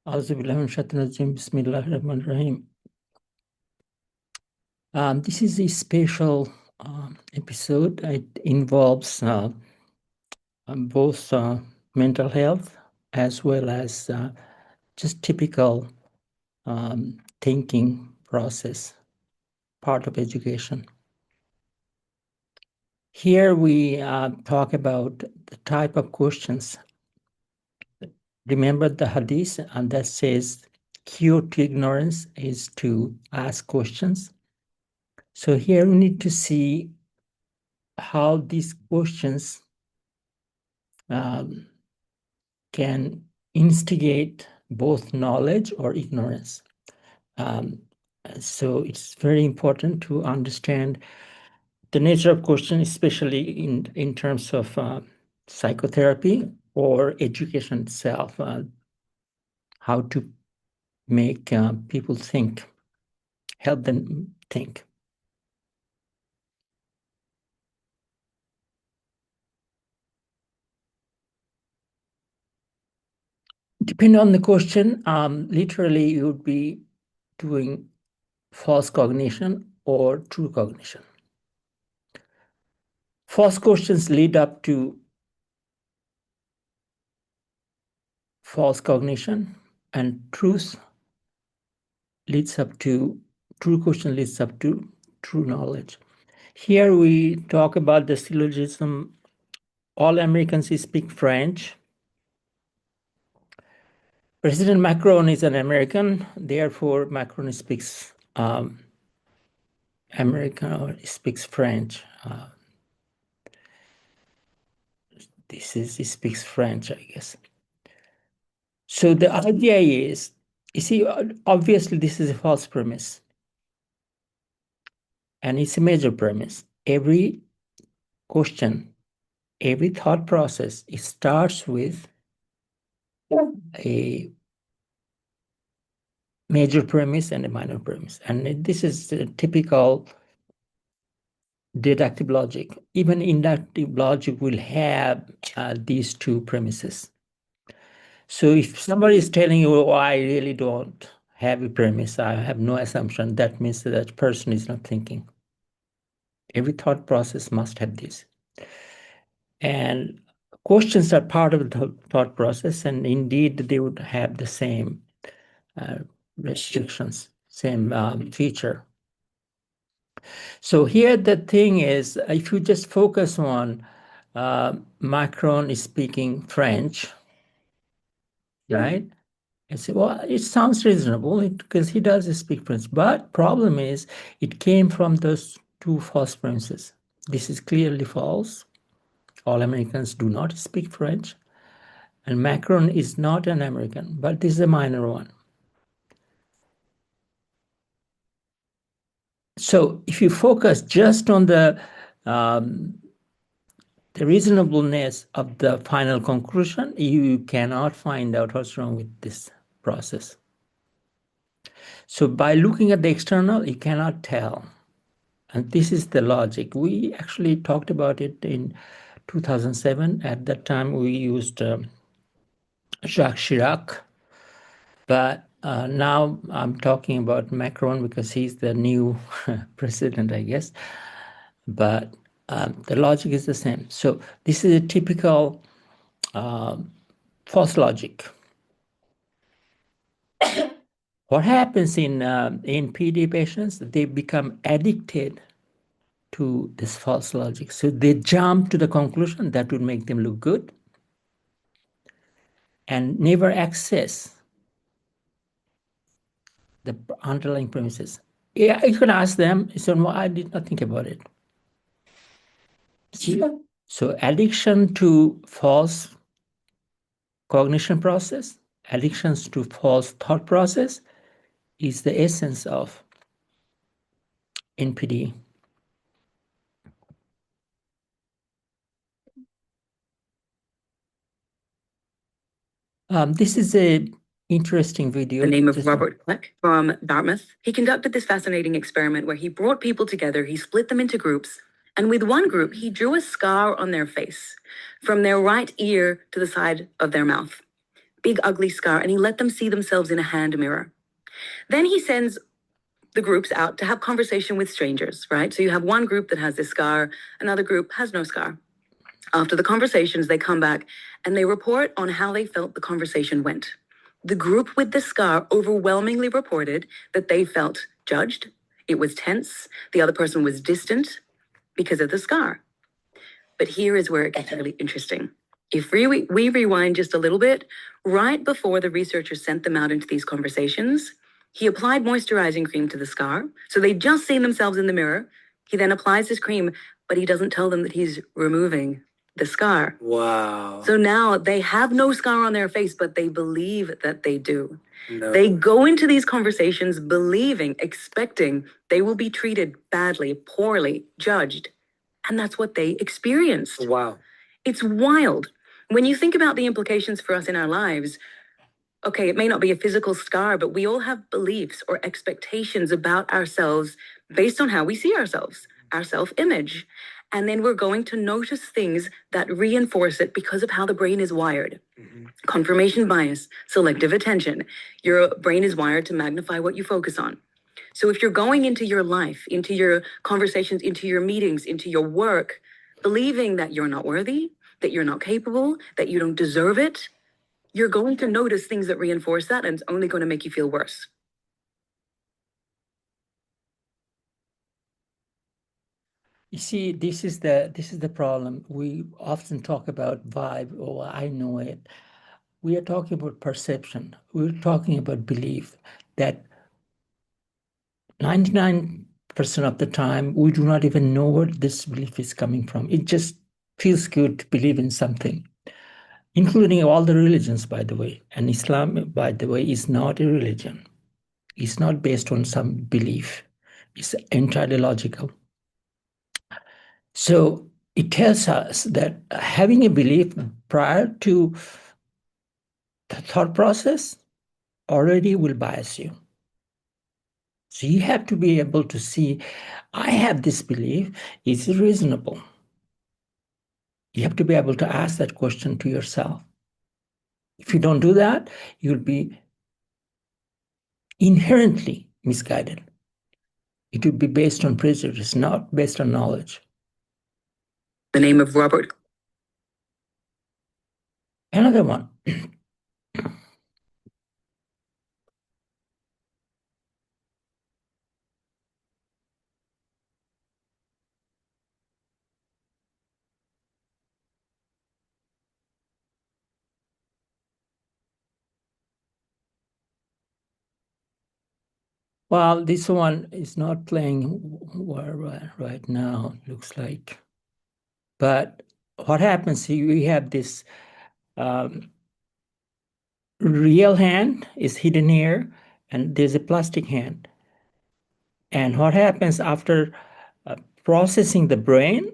Bismillahirrahmanirrahim. This is a special episode. It involves both mental health as well as just typical thinking process, part of education. Here we talk about the type of questions. Remember the hadith and that says, cure to ignorance is to ask questions. So here we need to see how these questions can instigate both knowledge or ignorance. So it's very important to understand the nature of question, especially in terms of psychotherapy or education itself, how to make people think, help them think. Depending on the question, literally you would be doing false cognition or true cognition. False questions lead up to false cognition, and true question leads up to true knowledge. Here we talk about the syllogism, all Americans speak French. President Macron is an American, therefore Macron speaks American or speaks French. He speaks French, I guess. So the idea is, you see, obviously this is a false premise. And it's a major premise. Every question, every thought process, it starts with a major premise and a minor premise. And this is a typical deductive logic. Even inductive logic will have these two premises. So if somebody is telling you, oh, I really don't have a premise, I have no assumption, that means that person is not thinking. Every thought process must have this. And questions are part of the thought process, and indeed they would have the same restrictions, same feature. So here the thing is, if you just focus on Macron is speaking French, right? And say, well, it sounds reasonable because he does speak French. But problem is, it came from those two false premises. This is clearly false. All Americans do not speak French. And Macron is not an American, but this is a minor one. So if you focus just on the reasonableness of the final conclusion, you cannot find out what's wrong with this process. So by looking at the external, you cannot tell. And this is the logic. We actually talked about it in 2007. At that time, we used Jacques Chirac. But now I'm talking about Macron because he's the new president, I guess. But the logic is the same. So this is a typical false logic. What happens in PD patients? They become addicted to this false logic. So they jump to the conclusion that would make them look good and never access the underlying premises. Yeah, you can ask them, so no, I did not think about it. So addiction to false cognition process, addictions to false thought process is the essence of NPD. This is a interesting video. The name of Robert Kleck from Dartmouth. He conducted this fascinating experiment where he brought people together, he split them into groups, and with one group, he drew a scar on their face from their right ear to the side of their mouth. big ugly scar, and he let them see themselves in a hand mirror. Then he sends the groups out to have conversation with strangers, right? So you have one group that has this scar, another group has no scar. After the conversations, they come back and they report on how they felt the conversation went. The group with the scar overwhelmingly reported that they felt judged, it was tense, the other person was distant because of the scar. But here is where it gets really interesting. If we rewind just a little bit, right before the researchers sent them out into these conversations, he applied moisturizing cream to the scar. So they'd just seen themselves in the mirror. He then applies his cream, but he doesn't tell them that he's removing the scar. Wow. So now they have no scar on their face, but they believe that they do. No. They go into these conversations believing, expecting they will be treated badly, poorly, judged. And that's what they experienced. Wow. It's wild. When you think about the implications for us in our lives, okay, it may not be a physical scar, but we all have beliefs or expectations about ourselves based on how we see ourselves, our self-image. And then we're going to notice things that reinforce it because of how the brain is wired. Confirmation bias, selective attention. Your brain is wired to magnify what you focus on. So if you're going into your life, into your conversations, into your meetings, into your work, believing that you're not worthy, that you're not capable, that you don't deserve it, you're going to notice things that reinforce that, and it's only going to make you feel worse. You see, this is the problem. We often talk about vibe. Oh, I know it. We are talking about perception. We're talking about belief that 99% of the time we do not even know where this belief is coming from. It just feels good to believe in something, including all the religions, by the way. And Islam, by the way, is not a religion. It's not based on some belief. It's entirely logical. So it tells us that having a belief prior to the thought process already will bias you. So you have to be able to see, I have this belief, is it reasonable? You have to be able to ask that question to yourself. If you don't do that, you'll be inherently misguided. It will be based on prejudice, not based on knowledge. The name of Robert. Another one. Well, this one is not playing right now, looks like. But what happens, we have this real hand is hidden here, and there's a plastic hand. And what happens after processing the brain,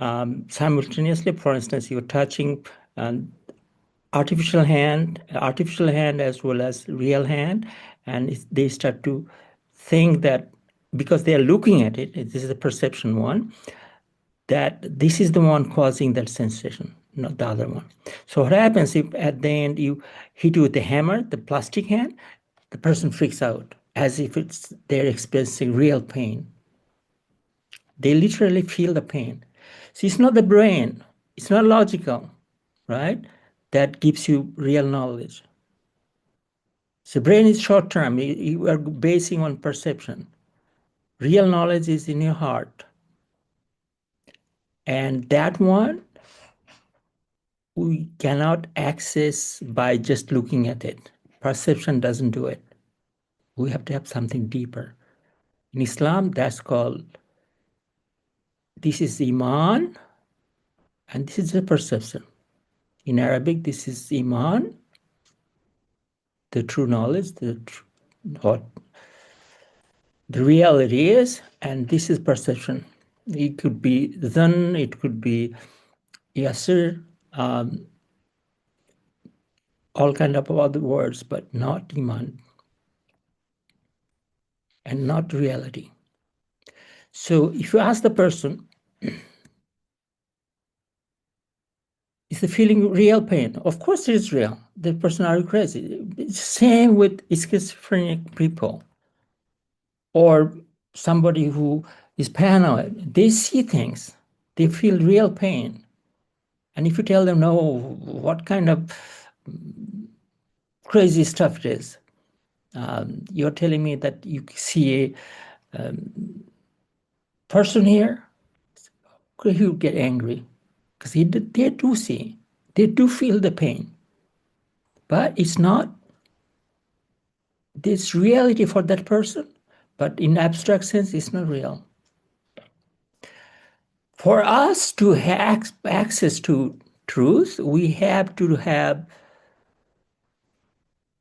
simultaneously, for instance, you're touching artificial hand as well as real hand, and they start to think that because they are looking at it, this is a perception one, that this is the one causing that sensation, not the other one. So what happens if at the end you hit with the hammer, the plastic hand, the person freaks out as if they're experiencing real pain. They literally feel the pain. So it's not the brain, it's not logical, right? That gives you real knowledge. So brain is short term. You are basing on perception. Real knowledge is in your heart. And that one we cannot access by just looking at it. Perception doesn't do it. We have to have something deeper. In Islam, that's called, this is Iman, and this is the perception. In Arabic, this is Iman, the true knowledge, what the reality is, and this is perception. It could be dhan, it could be yasir, all kind of other words, but not Iman, and not reality. So if you ask the person, Is the feeling real pain? Of course it is real. The person are crazy. It's same with schizophrenic people or somebody who is paranoid. They see things. They feel real pain. And if you tell them, no, what kind of crazy stuff it is, you're telling me that you see a person here, he would get angry because they do see, they do feel the pain. But it's not this reality for that person, but in abstract sense, it's not real. For us to have access to truth, we have to have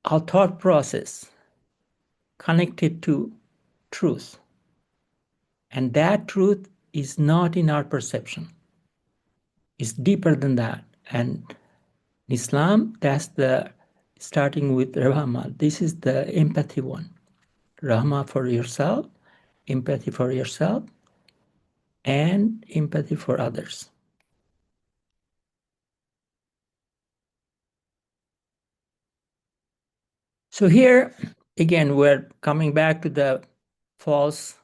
our thought process connected to truth. And that truth is not in our perception. It's deeper than that. And in Islam, that's the starting with Rahma. This is the empathy one. Rahma for yourself, empathy for yourself, and empathy for others. So here, again, we're coming back to the false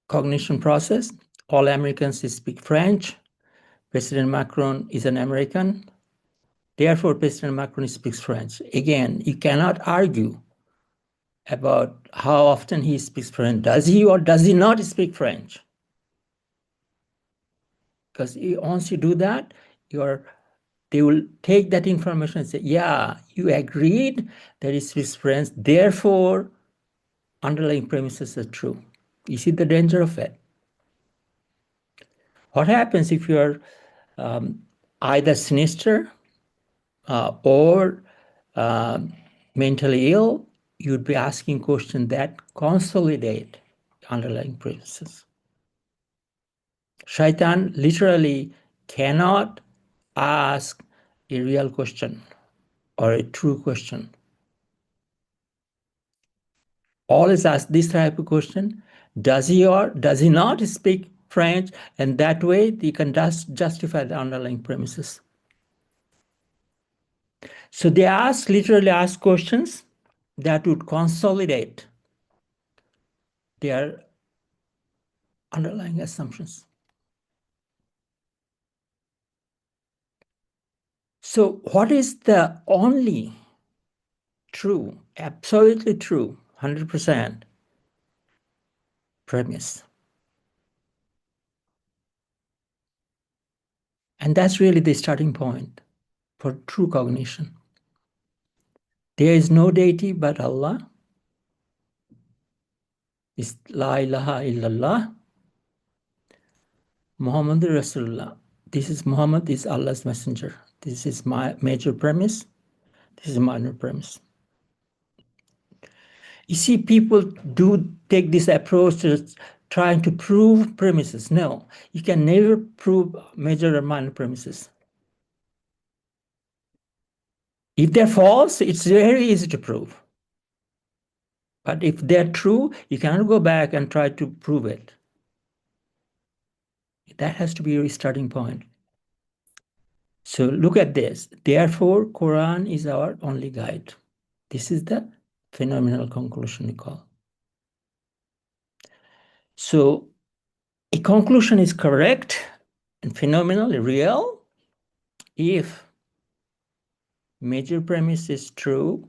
cognition process. All Americans speak French. President Macron is an American. Therefore, President Macron speaks French. Again, you cannot argue about how often he speaks French. Does he or does he not speak French? Because once you do that, they will take that information and say, yeah, you agreed that he speaks French, therefore underlying premises are true. You see the danger of it. What happens if you're either sinister or mentally ill? You'd be asking questions that consolidate underlying premises. Shaitan literally cannot ask a real question or a true question. Always ask this type of question: does he or does he not speak French? And that way you can just justify the underlying premises. So they literally ask questions that would consolidate their underlying assumptions. So what is the only true, absolutely true, 100% premise? And that's really the starting point for true cognition. There is no deity but Allah. It's La ilaha illallah. Muhammad Rasulullah. Muhammad is Allah's messenger. This is my major premise. This is a minor premise. You see, people do take this approach to trying to prove premises. No, you can never prove major or minor premises. If they're false, it's very easy to prove. But if they're true, you cannot go back and try to prove it. That has to be your starting point. So look at this. Therefore, Quran is our only guide. This is the phenomenal conclusion we call. So a conclusion is correct and phenomenally real if major premise is true,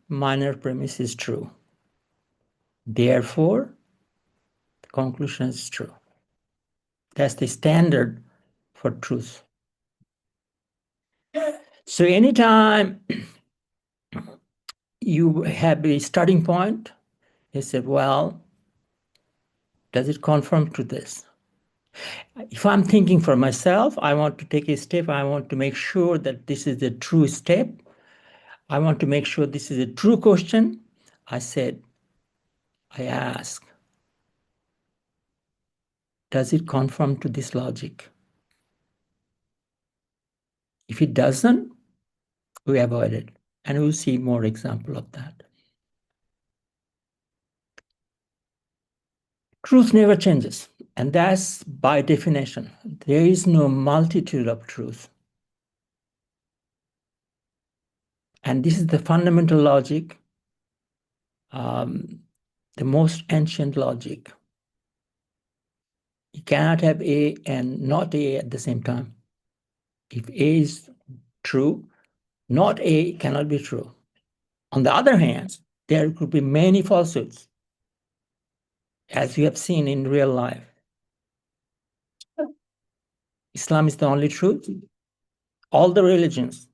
minor premise is true. Therefore, the conclusion is true. That's the standard for truth. So anytime you have a starting point, you say, well, does it conform to this? If I'm thinking for myself, I want to take a step, I want to make sure that this is the true step. I want to make sure this is a true question. I ask, does it conform to this logic? If it doesn't, we avoid it. And we'll see more example of that. Truth never changes. And that's by definition. There is no multitude of truth. And this is the fundamental logic, the most ancient logic. You cannot have A and not A at the same time. If A is true, not A cannot be true. On the other hand, there could be many falsehoods, as you have seen in real life. Islam is the only truth. All the religions,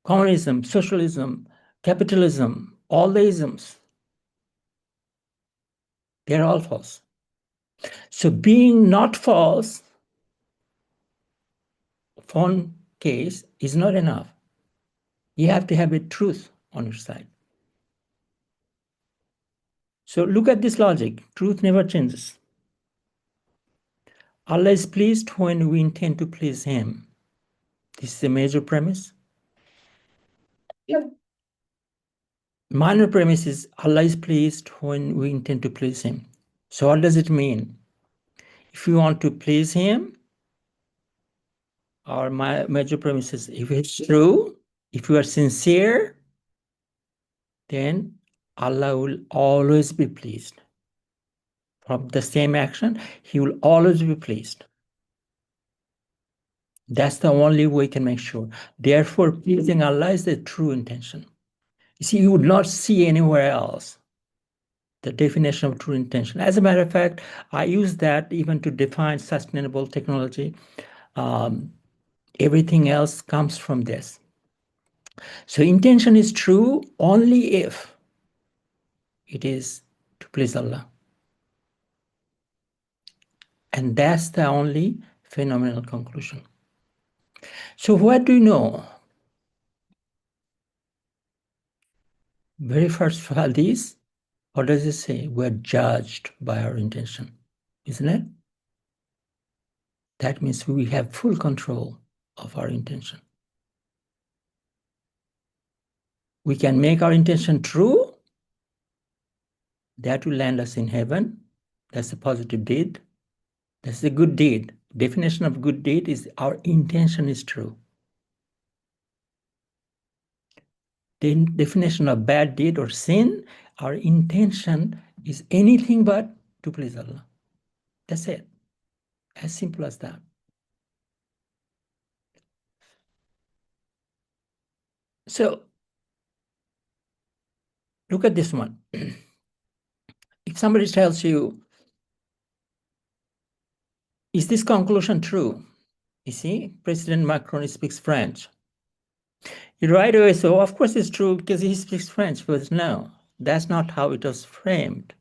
communism, socialism, capitalism, all the isms, they're all false. So being not false, for one case, is not enough. You have to have a truth on your side. So look at this logic. Truth never changes. Allah is pleased when we intend to please Him. This is a major premise. Minor premise is Allah is pleased when we intend to please Him. So what does it mean? If you want to please Him, our major premise is if it's true, if you are sincere, then Allah will always be pleased. From the same action, He will always be pleased. That's the only way we can make sure. Therefore, pleasing Allah is the true intention. You see, you would not see anywhere else the definition of true intention. As a matter of fact, I use that even to define sustainable technology. Everything else comes from this. So intention is true only if it is to please Allah. And that's the only phenomenal conclusion. So what do you know? Very first hadith, what does it say? We're judged by our intention, isn't it? That means we have full control of our intention. We can make our intention true. That will land us in heaven. That's a positive deed. That's a good deed. Definition of good deed is our intention is true. The definition of bad deed or sin, our intention is anything but to please Allah. That's it. As simple as that. So, look at this one. If somebody tells you, is this conclusion true? You see, President Macron speaks French. You right away say, of course it's true because he speaks French. But no, that's not how it was framed.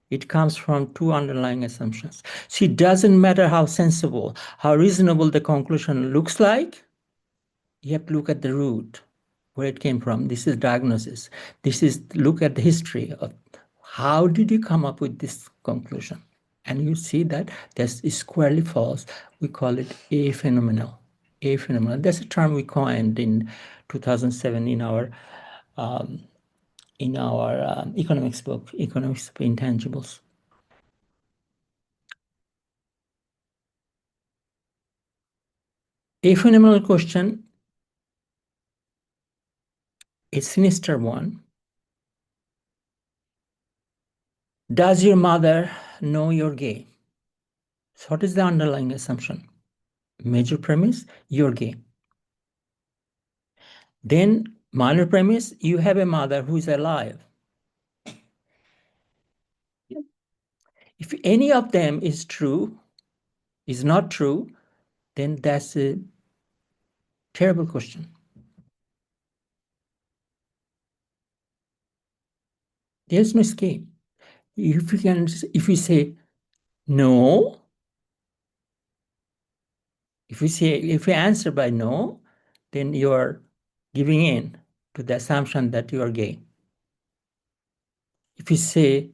It comes from two underlying assumptions. So it doesn't matter how sensible, how reasonable the conclusion looks like. You have to look at the root, where it came from. This is diagnosis. This is look at the history of how did you come up with this conclusion? And you see that that's squarely false. We call it aphenomenal. Aphenomenal. That's a term we coined in 2007 in our economics book, Economics of Intangibles. A phenomenal question, a sinister one. Does your mother know you're gay? So what is the underlying assumption? Major premise, you're gay. Then minor premise, you have a mother who is alive. If any of them is true, is not true, then that's a terrible question. There's no escape. If you say no, if you answer by no, then you are giving in to the assumption that you are gay. If you say,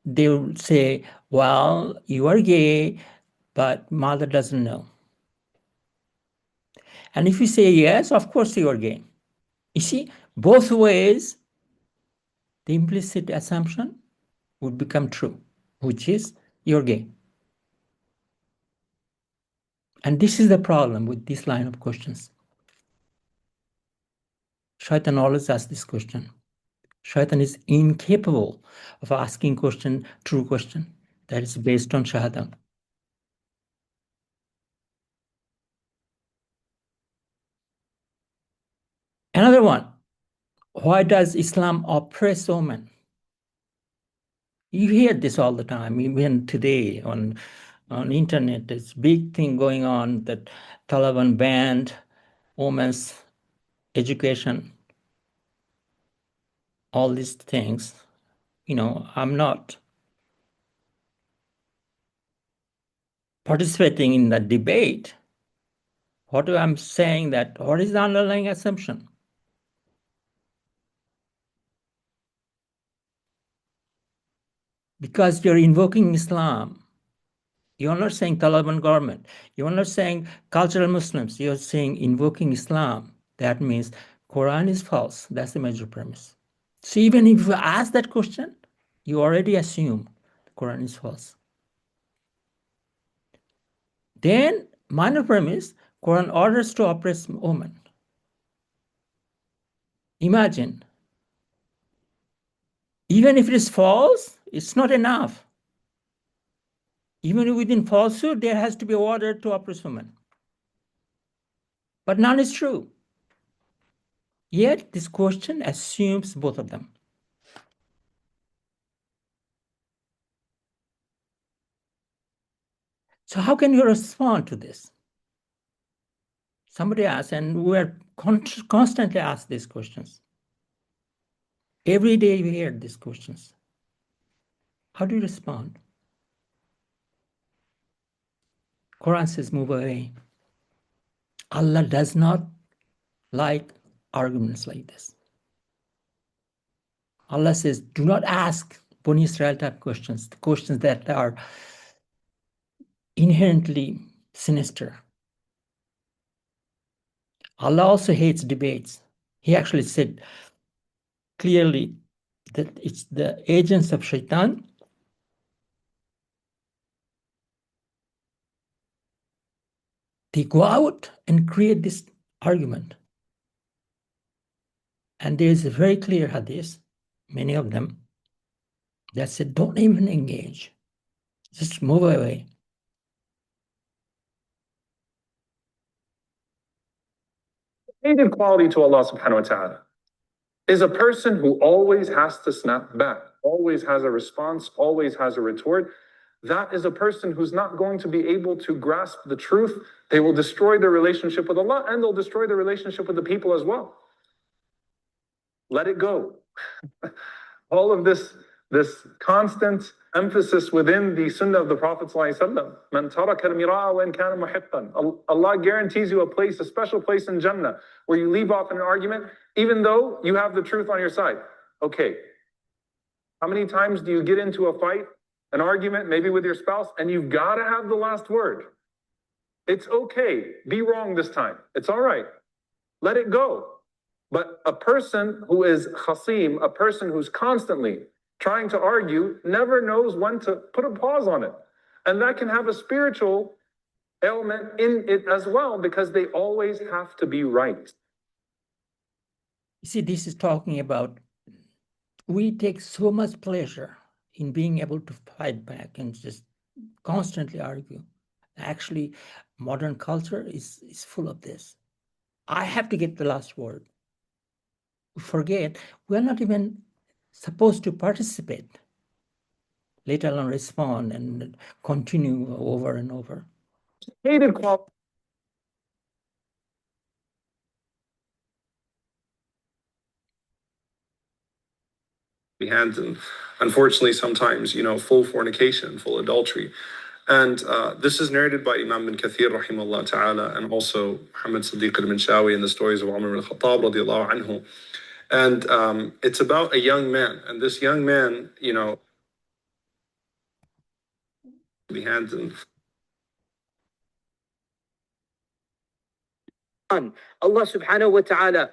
they will say, well, you are gay, but mother doesn't know. And if you say yes, of course you are gay. You see, both ways, the implicit assumption would become true, which is you're gay. And this is the problem with this line of questions. Shaitan always asks this question. Shaitan is incapable of asking true question that is based on shahada. Another one, why does Islam oppress women? You hear this all the time, even today on internet. It's a big thing going on that Taliban banned women's education, all these things. I'm not participating in the debate. What I'm saying that, what is the underlying assumption? Because you're invoking Islam. You're not saying Taliban government. You're not saying cultural Muslims. You're saying invoking Islam. That means Quran is false. That's the major premise. So even if you ask that question, you already assume the Quran is false. Then minor premise, Quran orders to oppress women. Imagine, even if it is false, it's not enough. Even within falsehood, there has to be order to oppress women. But none is true. Yet this question assumes both of them. So how can you respond to this? Somebody asked, and we are constantly asked these questions. Every day we hear these questions. How do you respond? Quran says, move away. Allah does not like arguments like this. Allah says, do not ask Bani Israel type questions, the questions that are inherently sinister. Allah also hates debates. He actually said clearly that it's the agents of shaitan they go out and create this argument. And there is a very clear hadith, many of them, that said, don't even engage. Just move away. Hated quality to Allah subhanahu wa ta'ala is a person who always has to snap back, always has a response, always has a retort. That is a person who's not going to be able to grasp the truth. They will destroy their relationship with Allah and they'll destroy their relationship with the people as well. Let it go. All of this constant emphasis within the sunnah of the Prophet ﷺ. Man taraka al-mira'a wa in kana muhiqqan. Allah guarantees you a place, a special place in Jannah, where you leave off in an argument, even though you have the truth on your side. Okay. How many times do you get into a fight, an argument, maybe with your spouse, and you've got to have the last word? It's okay. Be wrong this time. It's all right. Let it go. But a person who is khasim, a person who's constantly trying to argue, never knows when to put a pause on it. And that can have a spiritual element in it as well, because they always have to be right. You see, this is talking about, we take so much pleasure in being able to fight back and just constantly argue. Actually, modern culture is full of this. I have to get the last word. We forget we're not even supposed to participate, let alone respond and continue over and over. Hated quality. Hands and unfortunately sometimes full fornication, full adultery. And this is narrated by Imam bin Kathir rahimahullah ta'ala, and also Muhammad Siddiq al-Minshawi in the stories of Umar al-Khattab radiallahu anhu. And it's about a young man, and this young man, the hands and Allah subhanahu wa ta'ala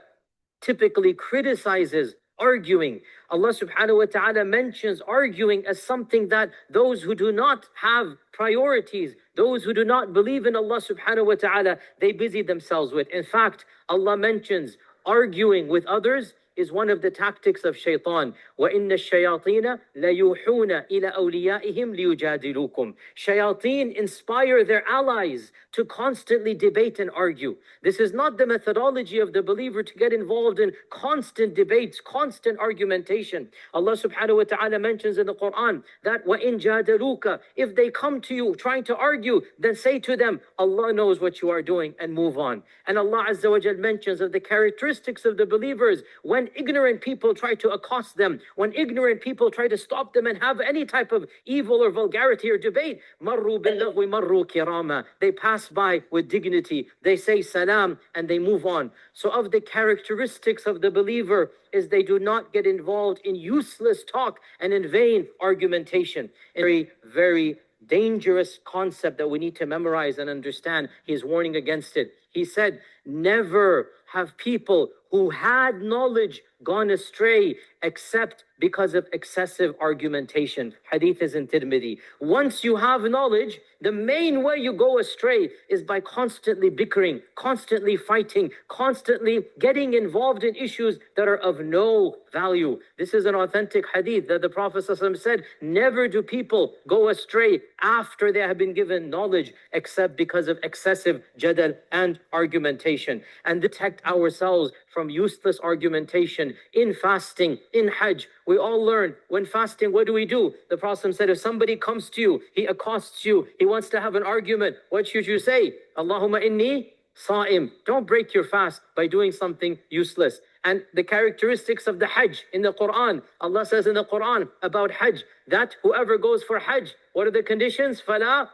typically criticizes arguing. Allah subhanahu wa ta'ala mentions arguing as something that those who do not have priorities, those who do not believe in Allah subhanahu wa ta'ala, they busy themselves with. In fact, Allah mentions arguing with others is one of the tactics of shaitan. وَإِنَّ الشَّيَاطِينَ لَيُوحُونَ إِلَى أَوْلِيَائِهِمْ لِيُجَادِلُوكُم. Shayateen inspire their allies to constantly debate and argue. This is not the methodology of the believer to get involved in constant debates, constant argumentation. Allah subhanahu wa ta'ala mentions in the Quran that وَإِن جَادَلُوكَ, if they come to you trying to argue, then say to them, Allah knows what you are doing, and move on. And Allah Azza wa Jal mentions of the characteristics of the believers when ignorant people try to accost them, when ignorant people try to stop them and have any type of evil or vulgarity or debate, marru bil-laghwi marru kirama. They pass by with dignity, they say salam, and they move on. So of the characteristics of the believer is they do not get involved in useless talk and in vain argumentation. Very, very dangerous concept that we need to memorize and understand. He's warning against it. He said, never have people who had knowledge gone astray except because of excessive argumentation. Hadith is in Tirmidhi. Once you have knowledge, the main way you go astray is by constantly bickering, constantly fighting, constantly getting involved in issues that are of no value. This is an authentic hadith that the Prophet ﷺ said, never do people go astray after they have been given knowledge except because of excessive jadal and argumentation. And protect ourselves from useless argumentation in fasting, in Hajj. We all learn when fasting, what do we do? The Prophet said, if somebody comes to you, he accosts you, he wants to have an argument, what should you say? Allahumma inni sa'im. Don't break your fast by doing something useless. And the characteristics of the Hajj in the Quran, Allah says in the Quran about Hajj, that whoever goes for Hajj, what are the conditions? فَلَا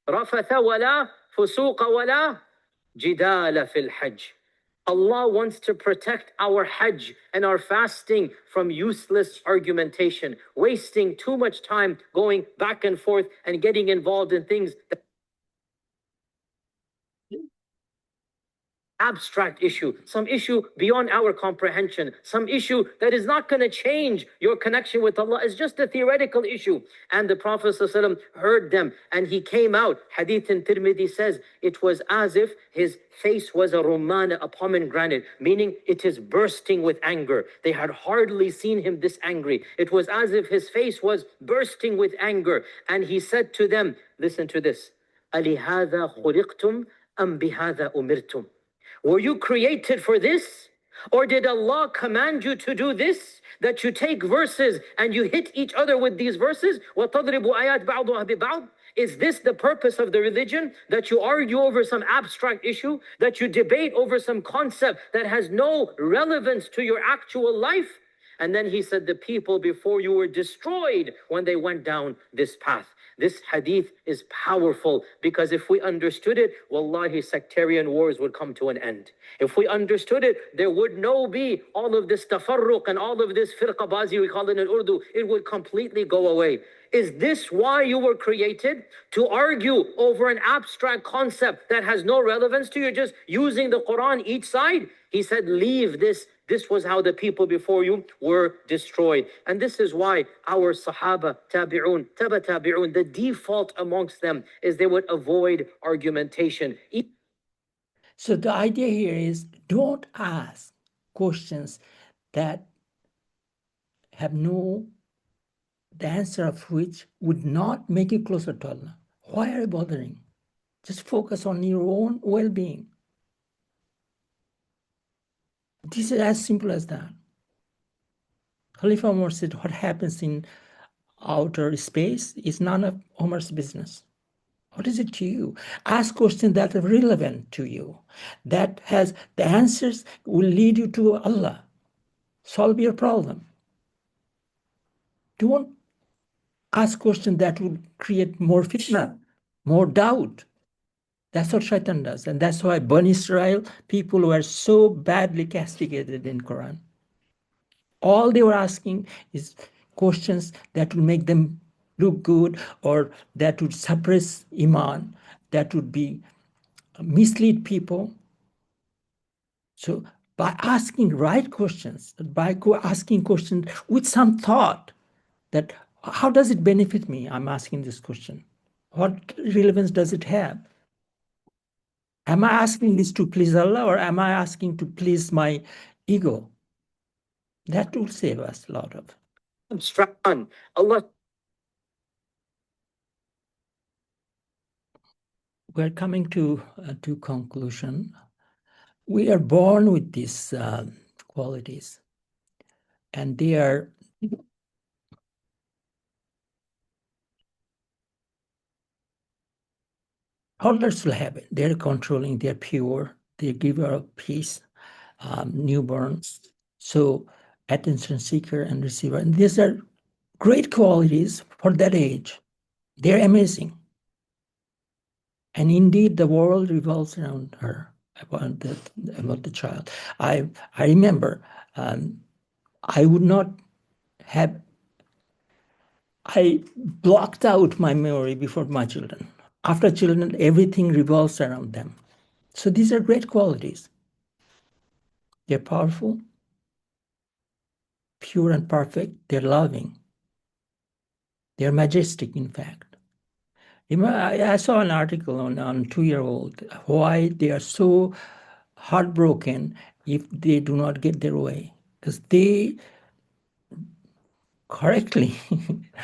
رَفَثَ وَلَا فُسُوقَ وَلَا جِدَالَ فِي الْحَجِّ. Allah wants to protect our Hajj and our fasting from useless argumentation, wasting too much time going back and forth and getting involved in things that abstract issue, some issue beyond our comprehension, some issue that is not going to change your connection with Allah. It's just a theoretical issue. And the Prophet ﷺ heard them and he came out. Hadith in Tirmidhi says it was as if his face was a rumana, a pomegranate, meaning it is bursting with anger. They had hardly seen him this angry. It was as if his face was bursting with anger. And he said to them, listen to this, أَلِهَذَا خُلِقْتُمْ أَمْ بِهَذَا أُمِرْتُمْ? Were you created for this? Or did Allah command you to do this? That you take verses and you hit each other with these verses? وَتَضْرِبُ آيَاتْ بَعْضُهَا بِبَعْضٍ. Is this the purpose of the religion? That you argue over some abstract issue? That you debate over some concept that has no relevance to your actual life? And then he said, the people before you were destroyed when they went down this path. This hadith is powerful because if we understood it, wallahi, sectarian wars would come to an end. If we understood it, there would no be all of this tafarruq and all of this firqabazi, we call it in Urdu, it would completely go away. Is this why you were created? To argue over an abstract concept that has no relevance to you, just using the Quran each side? He said, leave this. This was how the people before you were destroyed. And this is why our Sahaba, Tabi'un, Taba Tabi'un, the default amongst them is they would avoid argumentation. So the idea here is don't ask questions that have no, the answer of which would not make you closer to Allah. Why are you bothering? Just focus on your own well-being. This is as simple as that. Khalifa Umar said, what happens in outer space is none of Umar's business. What is it to you? Ask questions that are relevant to you, that has the answers will lead you to Allah. Solve your problem. Don't ask questions that will create more fitna, more doubt. That's what Shaitan does. And that's why Bani Israel, people were so badly castigated in Quran. All they were asking is questions that will make them look good or that would suppress Iman, that would be mislead people. So by asking right questions, by asking questions with some thought that how does it benefit me? I'm asking this question. What relevance does it have? Am I asking this to please Allah or am I asking to please my ego? That will save us a lot of. Strong. Allah. We're coming to conclusion. We are born with these qualities, and they are toddlers will have it. They're controlling, they're pure, they give out peace, newborns. So attention seeker and receiver. And these are great qualities for that age. They're amazing. And indeed, the world revolves around her, about the child. I remember I would not have, I blocked out my memory before my children. After children, everything revolves around them. So these are great qualities. They're powerful, pure and perfect. They're loving. They're majestic, in fact. I saw an article on 2-year-old, why they are so heartbroken if they do not get their way. Because they correctly,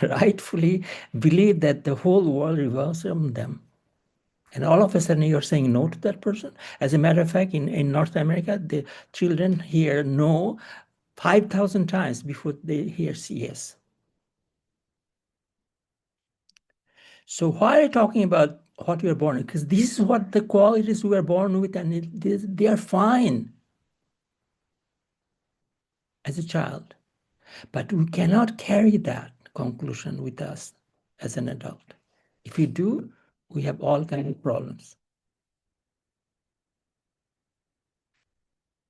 rightfully believe that the whole world revolves around them. And all of a sudden you're saying no to that person. As a matter of fact, in North America, the children hear no 5,000 times before they hear yes. So why are you talking about what we are born with? Because this is what the qualities we are born with, and they are fine as a child. But we cannot carry that conclusion with us as an adult. If we do, we have all kinds of problems.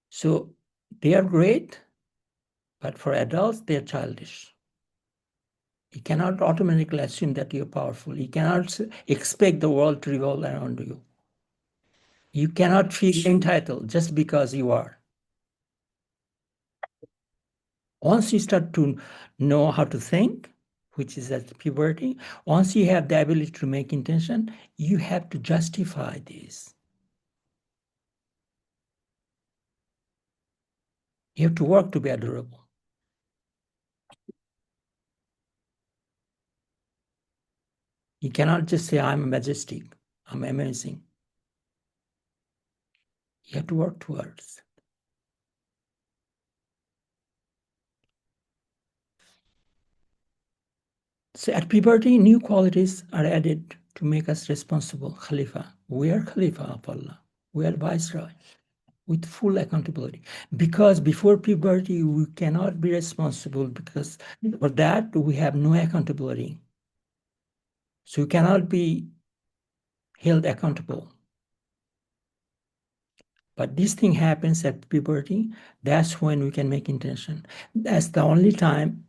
So they are great, but for adults, they're childish. You cannot automatically assume that you're powerful. You cannot expect the world to revolve around you. You cannot feel entitled just because you are. Once you start to know how to think, which is at puberty, once you have the ability to make intention, you have to justify this. You have to work to be adorable. You cannot just say, I'm majestic, I'm amazing. You have to work towards. So at puberty, new qualities are added to make us responsible. Khalifa. We are Khalifa of Allah. We are Viceroy with full accountability. Because before puberty, we cannot be responsible because for that, we have no accountability. So we cannot be held accountable. But this thing happens at puberty. That's when we can make intention. That's the only time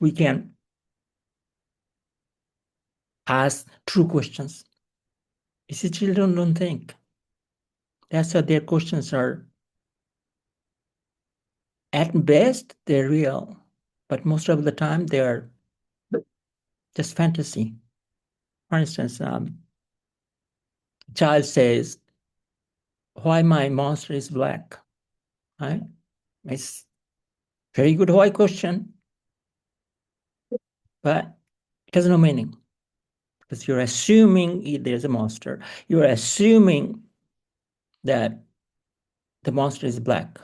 we can ask true questions. You see, children don't think. That's why their questions are, at best, they're real. But most of the time, they're just fantasy. For instance, child says, why my monster is black? Right? It's very good why question, but it has no meaning. Because you're assuming there's a monster. You're assuming that the monster is black.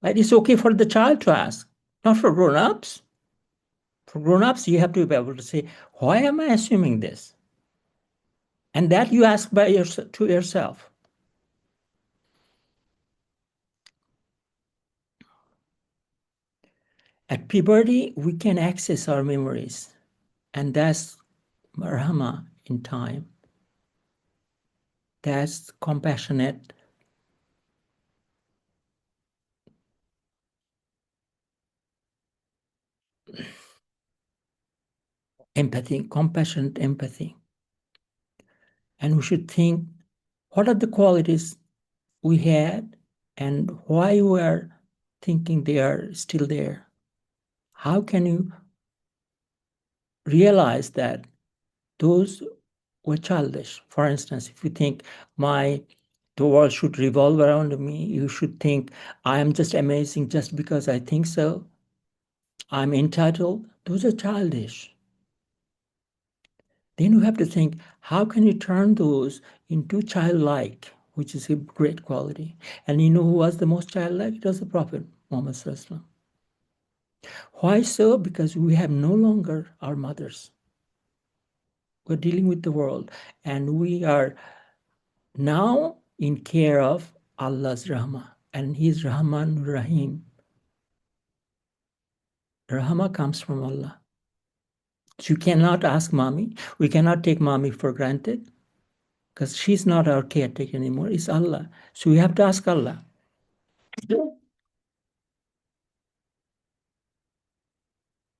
Right? It's okay for the child to ask, not for grown-ups. For grown-ups, you have to be able to say, why am I assuming this? And that you ask to yourself. At puberty, we can access our memories. And that's marhama in time. That's compassionate. Empathy, compassionate empathy. And we should think, what are the qualities we had and why you are thinking they are still there. How can you realize that those were childish? For instance, if you think the world should revolve around me, you should think I am just amazing just because I think so. I'm entitled. Those are childish. Then you have to think, how can you turn those into childlike, which is a great quality? And you know who was the most childlike? It was the Prophet Muhammad Sallallahu Alaihi Wasallam. Why so? Because we have no longer our mothers. We're dealing with the world, and we are now in care of Allah's Rahmah, and He's Rahman Rahim. Rahmah comes from Allah. So you cannot ask mommy. We cannot take mommy for granted because she's not our caretaker anymore. It's Allah. So we have to ask Allah.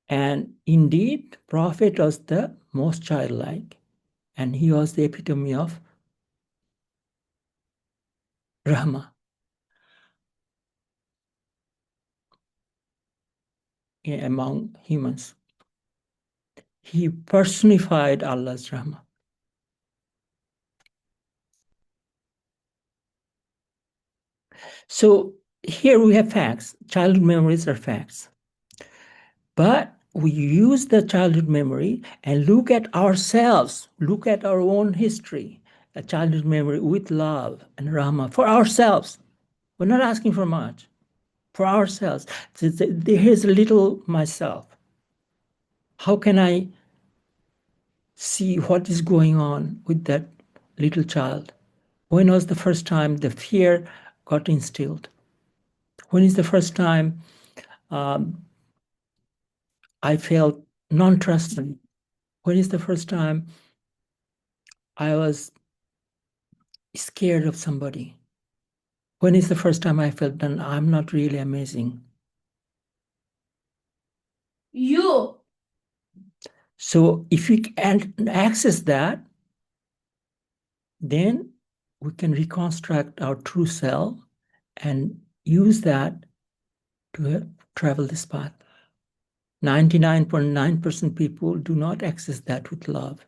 And indeed, Prophet was the most childlike, and he was the epitome of Rahmah among humans. He personified Allah's Rahmah. So here we have facts. Childhood memories are facts. But we use the childhood memory and look at ourselves, look at our own history, a childhood memory with love and Rahmah for ourselves. We're not asking for much. For ourselves. Here's a little myself. How can I see what is going on with that little child? When was the first time the fear got instilled? When is the first time I felt non-trusting? When is the first time I was scared of somebody? When is the first time I felt that I'm not really amazing? You. So if we can access that, then we can reconstruct our true self and use that to travel this path. 99.9% people do not access that with love.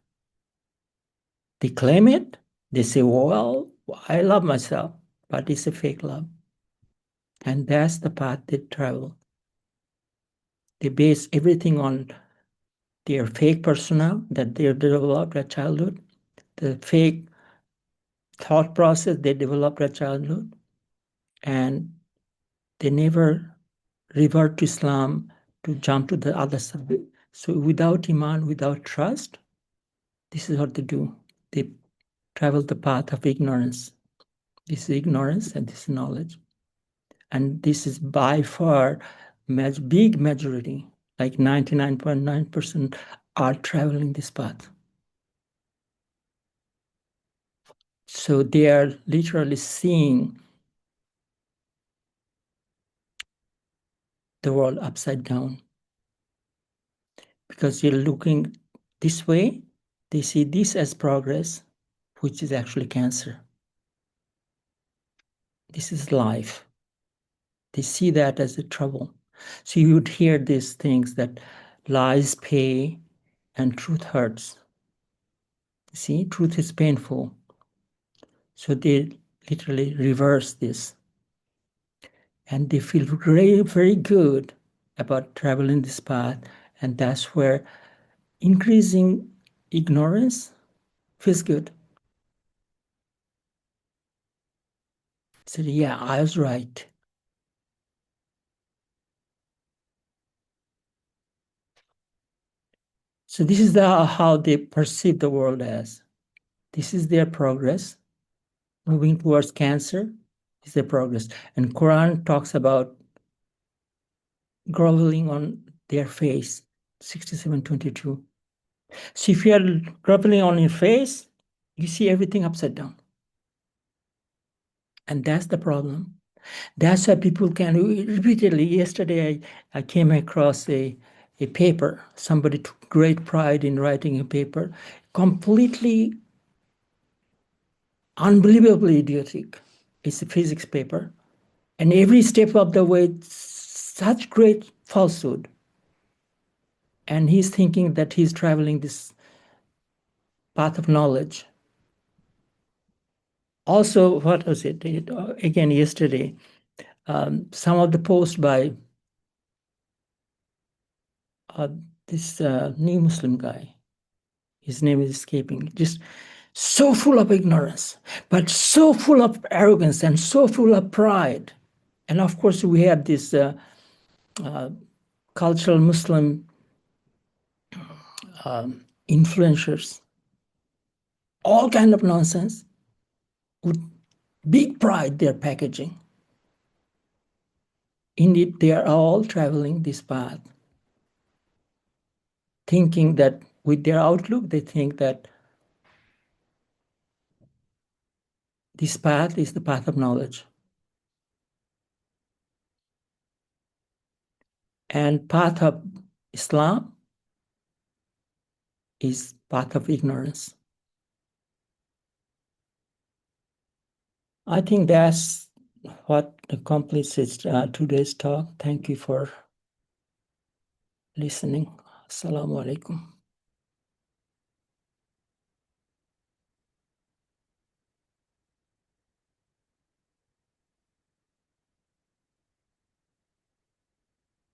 They claim it. They say, well, I love myself, but it's a fake love. And that's the path they travel. They base everything on their fake persona that they developed at childhood, the fake thought process they developed at childhood, and they never revert to Islam to jump to the other side. So without Iman, without trust, this is what they do. They travel the path of ignorance. This is ignorance and this is knowledge. And this is by far big majority, like 99.9% are traveling this path. So they are literally seeing the world upside down. Because you're looking this way, they see this as progress, which is actually cancer. This is life. They see that as a trouble. So you would hear these things that lies pay and truth hurts. See, truth is painful. So they literally reverse this. And they feel very, very good about traveling this path. And that's where increasing ignorance feels good. So yeah, I was right. So this is how they perceive the world as. This is their progress. Moving towards cancer is their progress. And Quran talks about groveling on their face, 67:22. So if you are groveling on your face, you see everything upside down. And that's the problem. That's why people can repeatedly. Yesterday, I came across a paper. Somebody took great pride in writing a paper, completely unbelievably idiotic. It's a physics paper. And every step of the way, such great falsehood. And he's thinking that he's traveling this path of knowledge. Also, what was it? Again, yesterday, some of the posts by this new Muslim guy, his name is escaping, just so full of ignorance, but so full of arrogance and so full of pride. And of course, we have this cultural Muslim influencers, all kind of nonsense, with big pride they're packaging. Indeed, they are all traveling this path, thinking that with their outlook, they think that this path is the path of knowledge. And path of Islam is path of ignorance. I think that's what completes today's talk. Thank you for listening. Assalamu alaikum.